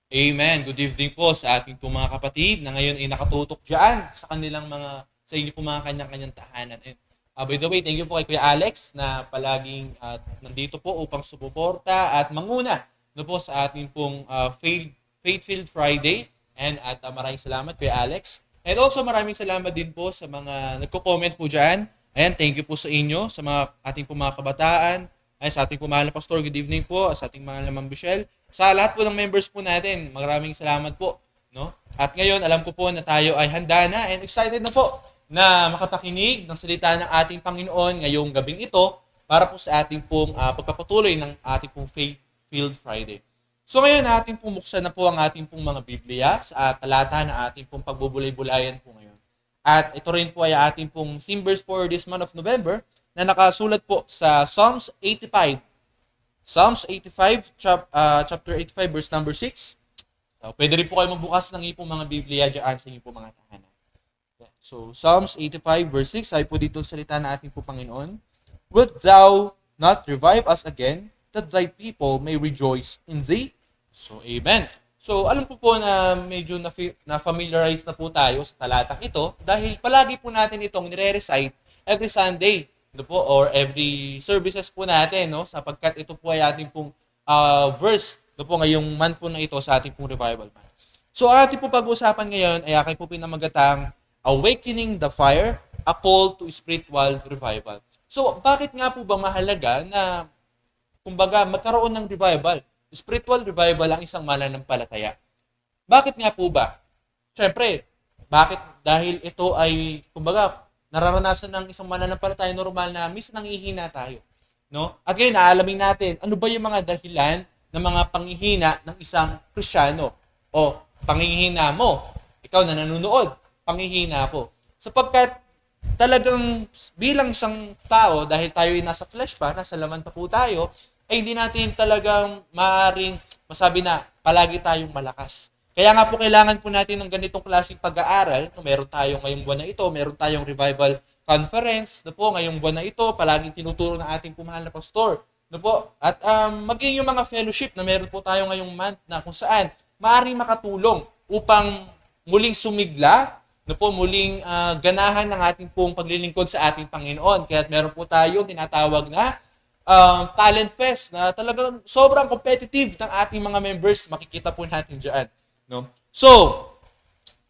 Amen. Good evening po sa ating po mga kapatid na ngayon ay nakatutok dyan sa kanilang sa inyo po mga kanyang-kanyang tahanan. And, by the way, thank you po kay Kuya Alex na palaging nandito po upang sumuporta at manguna no po sa ating pong Faith-Filled Friday. And maraming salamat Kuya Alex. And also maraming salamat din po sa mga nagko-comment po dyan. Ayan, thank you po sa inyo, sa mga ating po mga kabataan, ay sa ating po mahal na pastor, good evening po, sa ating mahal na Ma'am Michelle. Sa lahat po ng members po natin, maraming salamat po. No? At ngayon, alam ko po na tayo ay handa na and excited na po na makapakinig ng salita ng ating Panginoon ngayong gabing ito para po sa ating pong pagpapatuloy ng ating pong Faith-Filled Friday. So ngayon, ating pumuksan na po ang ating pong mga Biblia sa talata na ating pong pagbubulay-bulayan po ngayon. At ito rin po ay ating pong theme verse for this month of November na nakasulat po sa Psalms 85. Psalms 85, chapter 85, verse number 6. So, pwede rin po kayo magbukas ng ipong mga Biblia dyan sa inyong po mga tahanan. So, Psalms 85, verse 6, ay po dito salita na ating po Panginoon. Wilt thou not revive us again, that thy people may rejoice in thee? So, amen. So, alam po na medyo na-familiarize na po tayo sa talatang ito dahil palagi po natin itong nire-recite every Sunday po, or every services po natin, no? Sapagkat ito po ay ating pong verse po ngayong month po na ito sa ating pong revival month. So, ating po pag-uusapan ngayon ay aking po pinamagatang Awakening the Fire, a Call to Spiritual Revival. So, bakit nga po ba mahalaga na kumbaga magkaroon ng revival? Spiritual revival ang isang mananampalataya. Bakit nga po ba? Siyempre, bakit? Dahil ito ay, kumbaga, nararanasan ng isang mananampalataya normal na minsan nanghihina tayo. No? At ngayon, naalamin natin, ano ba yung mga dahilan ng mga panghihina ng isang Kristiyano? O panghihina mo, ikaw na nanonood, panghihina po. Sapagkat talagang bilang isang tao, dahil tayo ay nasa flesh pa, nasa laman pa po tayo, ay hindi natin talagang maaaring masabi na palagi tayong malakas. Kaya nga po kailangan po natin ng ganitong klaseng pag-aaral. Meron tayo ngayong buwan na ito, meron tayong revival conference na po ngayong buwan na ito, palaging tinuturo ng ating pumahal na pastor. Na po, at maging yung mga fellowship na meron po tayo ngayong month na kung saan maaaring makatulong upang muling sumigla, na po muling ganahan ng ating pong paglilingkod sa ating Panginoon. Kaya meron po tayong tinatawag na talent fest na talagang sobrang competitive ng ating mga members. Makikita po natin dyan. No? So,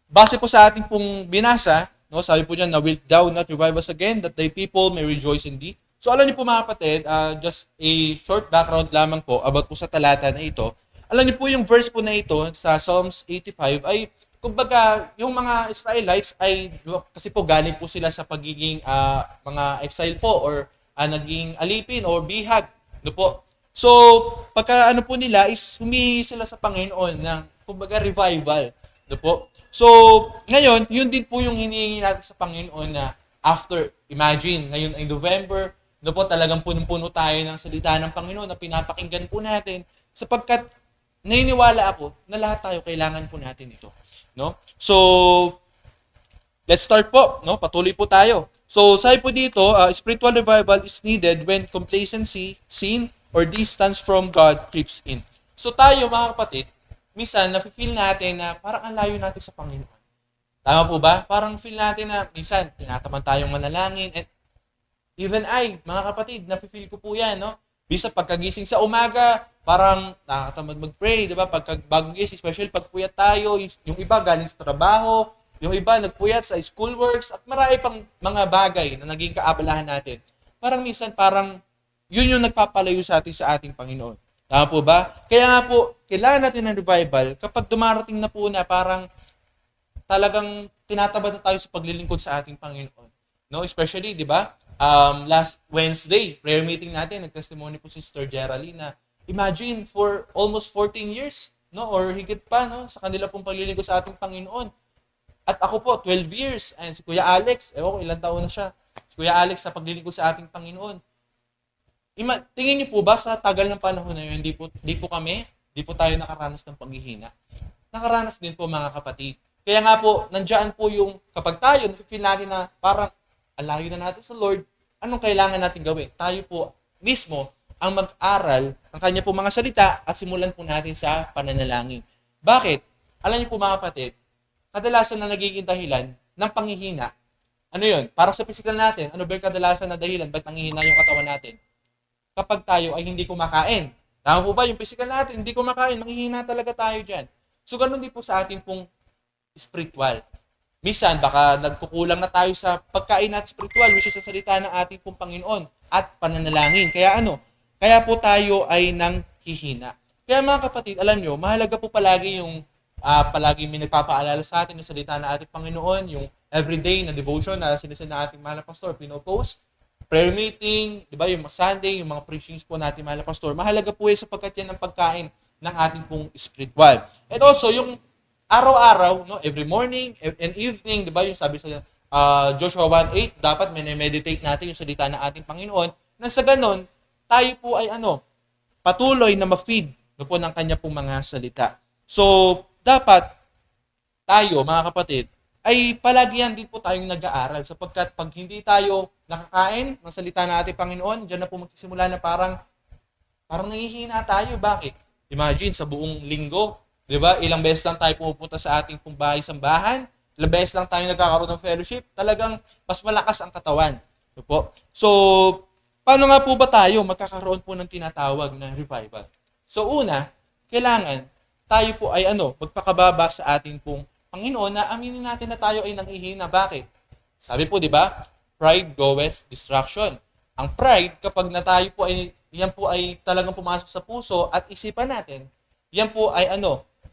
base po sa ating pong binasa, no, sabi po diyan na wilt thou not revive us again, that thy people may rejoice in thee. So, alam niyo po mga kapatid, just a short background lamang po about po sa talata na ito. Alam niyo po yung verse po na ito sa Psalms 85 ay, kumbaga, yung mga Israelites ay, kasi po galing po sila sa pagiging mga exile po or naging alipin or bihag. No po. So, pagka ano po nila is humihingi sila sa Panginoon ng kumbaga revival. No po. So, ngayon, yun din po yung hinihingi natin sa Panginoon na after, imagine, ngayon ay November, no po, talagang punong-puno tayo ng salita ng Panginoon na pinapakinggan po natin sapagkat naniniwala ako na lahat tayo kailangan po natin ito. No? So, let's start po. No? Patuloy po tayo. So, sabi po dito, spiritual revival is needed when complacency, sin, or distance from God creeps in. So, tayo mga kapatid, minsan, nafe-feel natin na parang ang layo natin sa Panginoon. Tama po ba? Parang feel natin na minsan, tinataman tayong manalangin. And even mga kapatid, nafe-feel ko po yan, no? Bisa pagkagising sa umaga, parang nakakatamad mag-pray, di ba? Pagka bagong gising, especially pag puyat tayo, yung iba galing sa trabaho, yung iba nagpuyat sa schoolworks, at marami pang mga bagay na naging kaabalahan natin. Parang minsan, yun yung nagpapalayo sa atin sa ating Panginoon. Tama po ba? Kaya nga po, kailangan natin ng revival kapag dumarating na po na parang talagang tinatabad na tayo sa paglilingkod sa ating Panginoon. No? Especially, di ba? Last Wednesday, prayer meeting natin, nag-testimony po si Sister Geraldine na imagine for almost 14 years, no? Or higit pa, no? Sa kanila pong paglilingkod sa ating Panginoon. At ako po, 12 years. And si Kuya Alex, ewan ko ilang taon na siya. Si Kuya Alex sa paglilingkod sa ating Panginoon. Tingin niyo po ba sa tagal ng panahon na yun, di po tayo nakaranas ng paghihina? Nakaranas din po mga kapatid. Kaya nga po, nandiyan po yung kapag tayo, feel natin na parang alayo na natin sa Lord, anong kailangan natin gawin? Tayo po mismo ang mag-aral ng kanya po mga salita at simulan po natin sa pananalangin. Bakit? Alam niyo po mga kapatid, kadalasan na nagiging dahilan ng panghihina, ano yun? Para sa physical natin, ano ba yung kadalasan na dahilan ba't nanghihina yung katawan natin? Kapag tayo ay hindi kumakain. Tama po ba? Yung physical natin, hindi kumakain, manghihina talaga tayo dyan. So, ganun din po sa ating pong spiritual. Minsan, baka nagkukulang na tayo sa pagkain at spiritual, which is sa salita ng ating pong Panginoon at pananalangin. Kaya ano? Kaya po tayo ay nang hihina. Kaya mga kapatid, alam nyo, mahalaga po palagi yung palagi may nagpapaalala sa atin yung salita ng ating Panginoon, yung everyday na devotion na sinasin ng ating mahal na pastor, pinopost, prayer meeting, di ba, yung Sunday, yung mga preachings po natin mahal na pastor. Mahalaga po yan sapagkat yan ang pagkain ng ating pong spiritual. And also, yung araw-araw, no, every morning and evening, di ba, yung sabi sa Joshua 1:8, dapat meditate natin yung salita ng ating Panginoon, na sa ganon, tayo po ay patuloy na ma-feed po ng kanya pong mga salita. So, dapat tayo, mga kapatid, ay palagihan din po tayong nag-aaral sapagkat pag hindi tayo nakakain ng salita ng ating Panginoon, diyan na po magsisimula na parang nangihina tayo. Bakit? Imagine, sa buong linggo, di ba, ilang beses lang tayo pupunta sa ating pong bahay-sambahan, ilang beses lang tayo nagkakaroon ng fellowship, talagang mas malakas ang katawan. Di po? So, paano nga po ba tayo magkakaroon po ng tinatawag na revival? So, una, kailangan tayo po ay magpakababa sa ating pong Panginoon na aminin natin na tayo ay nanghihina. Bakit? Sabi po, di ba? Pride goeth destruction. Ang pride, kapag na tayo po ay, yan po ay talagang pumasok sa puso at isipan natin, yan po ay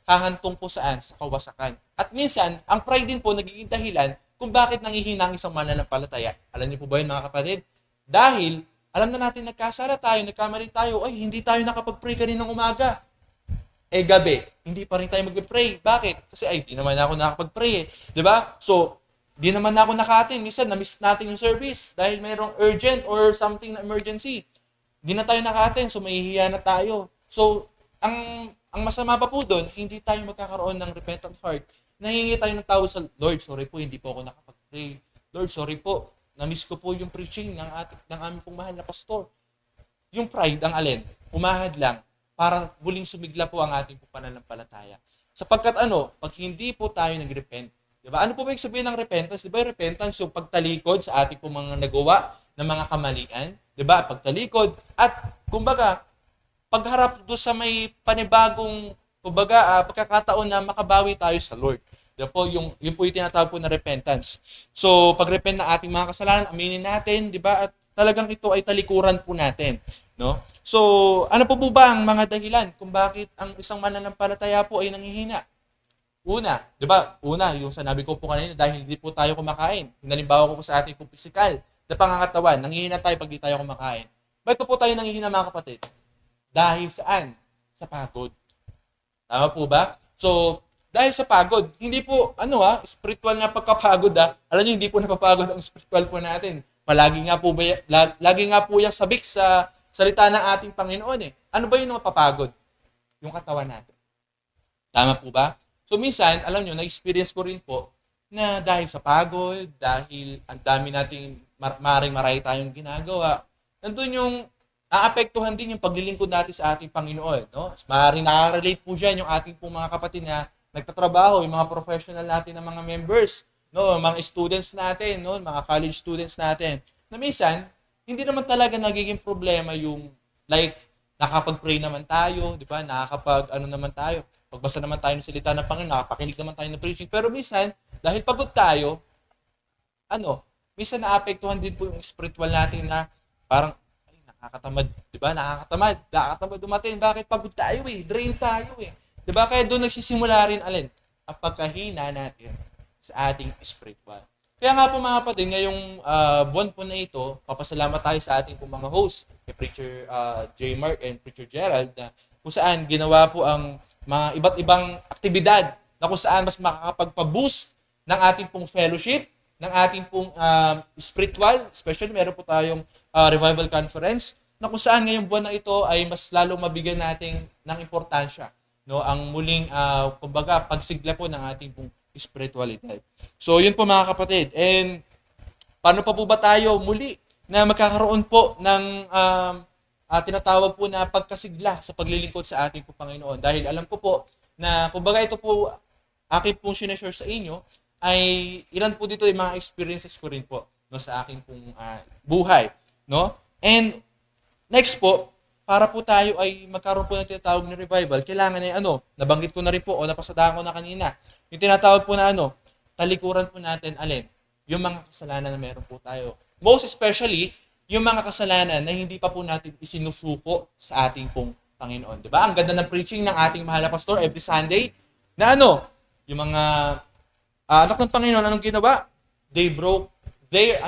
hahantong po saan? Sa kawasakan. At minsan, ang pride din po nagiging dahilan kung bakit nanghihina ang isang mananampalataya. Alam niyo po ba yun, mga kapatid? Dahil, alam na natin nagkasala tayo, nagkamali tayo, ay hindi tayo nakapag-pray kaninang umaga. Gabi, hindi pa rin tayo mag-pray. Bakit? Kasi di naman ako nakapag-pray eh. Diba? So, di naman ako naka-attend. Minsan, na-miss natin yung service dahil mayroong urgent or something na emergency. Di na tayo naka-attend, so mahihiya na tayo. So, ang masama pa po doon, hindi tayo magkakaroon ng repentant heart. Nahingi tayo ng tawad sa Lord, sorry po, hindi po ako nakapag-pray. Lord, sorry po, na-miss ko po yung preaching ng aming pong mahal na pastor. Yung pride, ang alin, umahad lang, para muling sumigla po ang ating pananampalataya. Sapagkat pag hindi po tayo nag-repent, di ba? Ano po ba yung sabihin ng repentance? Di ba yung repentance yung pagtalikod sa ating po mga nagawa ng mga kamalian? Di ba? Pagtalikod at kumbaga, pagharap doon sa may panibagong pagkakataon na makabawi tayo sa Lord. Di po, yun po yung tinatawag po na repentance. So, pag-repent ng ating mga kasalanan, aminin natin, di ba? At talagang ito ay talikuran po natin. No? So, ano po ba ang mga dahilan kung bakit ang isang mananampalataya po ay nanghihina? Una, 'di ba? Una, yung sinabi ko po kanina dahil hindi po tayo kumakain. Halimbawa ko po sa ating po physical na pangangatawan, nanghihina tayo pag di tayo kumakain. Bakit po tayo nanghihina, mga kapatid? Dahil saan? Sa pagod. Tama po ba? So, dahil sa pagod, hindi po spiritual na pagkapagod Alam niyo, hindi po napapagod ang spiritual po natin. Lagi nga po yung sabik sa salita ng ating Panginoon eh. Ano ba yung mapapagod? Yung katawan natin. Tama po ba? So minsan, alam nyo, na-experience ko rin po na dahil sa pagod, dahil ang dami nating maray tayong ginagawa, nandun yung aapektuhan din yung paglilingkod natin sa ating Panginoon. No? Maaaring nakaka-relate po dyan yung ating pong mga kapatid na nagtatrabaho, yung mga professional natin na mga members, no, mga students natin, no, mga college students natin, na minsan, hindi naman talaga nagiging problema yung like nakakapag-pray naman tayo, di ba? Naman tayo. Pagbasa naman tayo ng salita ng Panginoon, nakapakinig naman tayo ng preaching. Pero minsan, dahil pagod tayo, minsan naapektuhan din po yung spiritual natin na parang nakakatamad, di ba? Nakakatamad dumating. Bakit pagod tayo eh? Drain tayo eh. Di ba? Kaya doon nagsisimula rin ang pagkahina natin sa ating spiritual. Kaya nga po, mga kapatid, ngayong buwan po na ito, papasalamat tayo sa ating pong mga host, kay Preacher J. Mark and Preacher Gerald, na kung saan ginawa po ang mga iba't ibang aktibidad na kung saan mas makakapagpa-boost ng ating pong fellowship, ng ating pong spiritual, especially meron po tayong revival conference, na kung saan ngayong buwan na ito ay mas lalong mabigyan natin ng importansya, no, ang muling pagsigla po ng ating pong spirituality. So, yun po, mga kapatid. And, paano pa po ba tayo muli na magkakaroon po ng tinatawag po na pagkasigla sa paglilingkod sa ating po Panginoon? Dahil alam ko po na kumbaga ito po akin pong sinashare sa inyo ay ilan po dito yung mga experiences ko rin po no, sa aking pong buhay. No? And next po, para po tayo ay magkaroon po ng tinatawag na revival, kailangan ay nabanggit ko na rin po o napasadahan ko na kanina, yung tinatawag po na talikuran po natin alin, yung mga kasalanan na meron po tayo. Most especially, yung mga kasalanan na hindi pa po natin isinusuko sa ating pong Panginoon. Diba? Ang ganda ng preaching ng ating mahal na pastor every Sunday na yung mga anak ng Panginoon, anong ginawa? They broke their,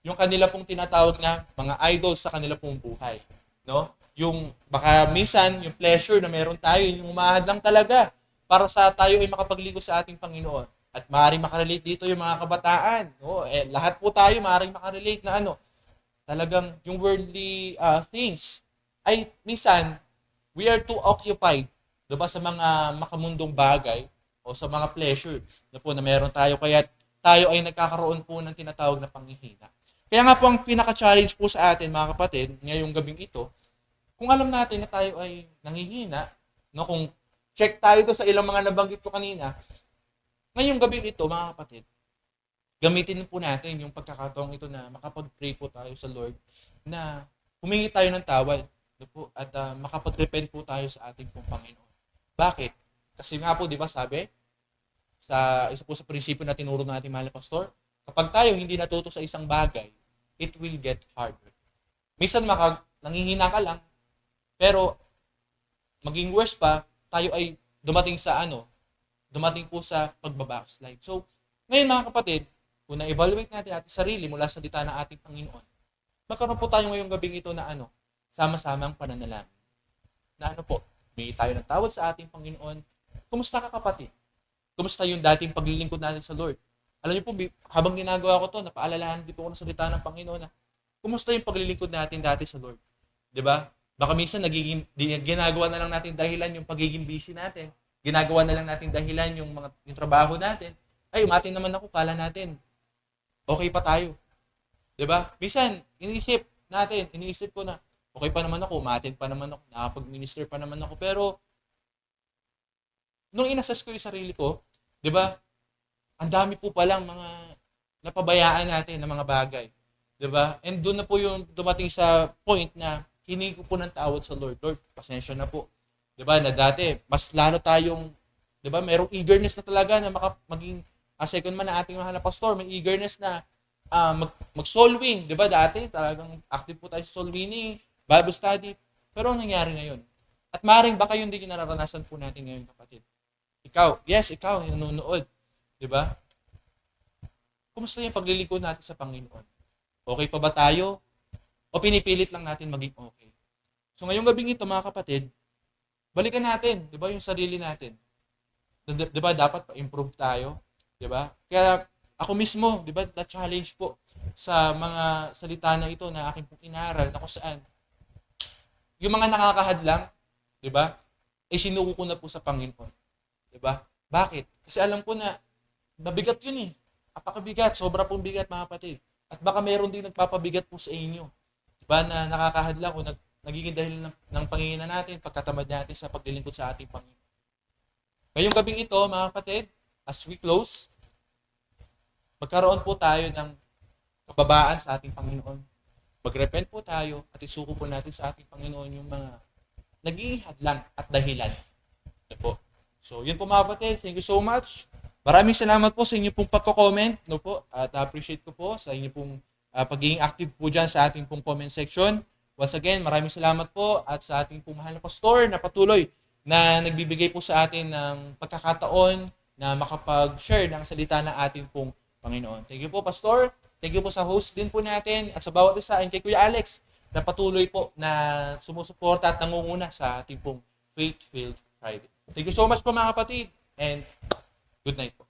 yung kanila pong tinatawag na mga idols sa kanila pong buhay. No? Yung, baka minsan, yung pleasure na meron tayo, yung umahad lang talaga para sa tayo ay makapagligo sa ating Panginoon. At maaaring makarelate dito yung mga kabataan. No? Lahat po tayo maaaring makarelate na talagang yung worldly things ay minsan we are too occupied, diba, sa mga makamundong bagay o sa mga pleasure na meron tayo, kaya tayo ay nagkakaroon po ng tinatawag na panghihina. Kaya nga po ang pinaka-challenge po sa atin mga kapatid ngayong gabing ito, kung alam natin na tayo ay nanghihina, no, kung check tayo to sa ilang mga nabanggit ko kanina, ngayong gabing ito mga kapatid, gamitin po natin yung pagkakataong ito na makapag-pray po tayo sa Lord na humingi tayo ng tawad at makapag-repent po tayo sa ating pong Panginoon. Bakit? Kasi nga po, di ba sabi, sa isa po sa prinsipyo na tinuro ng ating mahal na pastor, kapag tayo hindi natuto sa isang bagay, it will get harder. Minsan nanghihina ka lang, pero maging worse pa, tayo ay dumating po sa pagbabackslide. So, ngayon mga kapatid, kung na-evaluate natin ating sarili mula sa salita ng ating Panginoon, magkaroon po tayo ngayong gabing ito na sama-samang pananalangin. Na may tayo ng tawad sa ating Panginoon. Kumusta ka kapatid? Kumusta yung dating paglilingkod natin sa Lord? Alam niyo po, habang ginagawa ko to, napaalalahan din po ako ng salita ng Panginoon na kumusta yung paglilingkod natin dati sa Lord? 'Di ba? Baka minsan ginagawa na lang natin dahilan yung pagiging busy natin. Ginagawa na lang natin dahilan yung trabaho natin. Ay, umatin naman ako, kala natin okay pa tayo. 'Di ba? Minsan iniisip ko na okay pa naman ako, umatin pa naman ako, nakapag-minister pa naman ako, pero nung inassess ko yung sarili ko, 'di ba? Ang dami po palang mga napabayaan natin ng mga bagay, 'di ba? And doon na po yung dumating sa point na hiningi ko po ng tawad sa Lord. Lord, pasensya na po. 'Di ba? Na dati mas lalo tayong, 'di ba? Merong eagerness na talaga na maging second man na ating mahal na pastor, may eagerness na mag-soul win, 'di ba? Dati talagang active po tayo sa soul winning, Bible study. Pero ang nangyari ngayon? At maring baka yun din yung nararanasan po natin ngayon, kapatid. Ikaw yung nanonood, 'di ba? Kumusta yung paglilingkod natin sa Panginoon? Okay pa ba tayo? O pinipilit lang natin maging okay? So ngayong gabing ito, mga kapatid, balikan natin, 'di ba, yung sarili natin. 'Di ba dapat pa-improve tayo? 'Di ba? Kaya ako mismo, 'di ba, na-challenge po sa mga salita na ito na aking pong inaral na kung saan yung mga nakakahadlang, 'di ba? Sinuko ko na po sa Panginoon. 'Di ba? Bakit? Kasi alam ko na mabigat 'yun eh. Apakabigat, sobra pong bigat, mga kapatid. At baka mayroon din nagpapabigat po sa inyo. 'Di ba, na nakakahadlang o nagiging dahil ng pangingina natin, pagkatamad natin sa paglilingkod sa ating Panginoon. Ngayong gabing ito, mga kapatid, as we close, magkaroon po tayo ng kababaan sa ating Panginoon. Mag-repent po tayo at isuko po natin sa ating Panginoon yung mga naging hadlang at dahilan. Ito po. So, yun po mga kapatid. Thank you so much. Maraming salamat po sa inyo pong pagko-comment. No po? At appreciate ko po sa inyo pong pagiging active po dyan sa ating pong comment section. Once again, maraming salamat po at sa ating pong mahal na pastor na patuloy na nagbibigay po sa atin ng pagkakataon na makapag-share ng salita ng ating pong Panginoon. Thank you po, Pastor. Thank you po sa host din po natin at sa bawat isa, and kay Kuya Alex na patuloy po na sumusuporta at nangunguna sa ating pong Faith-Filled Friday. Thank you so much po, mga kapatid, and good night po.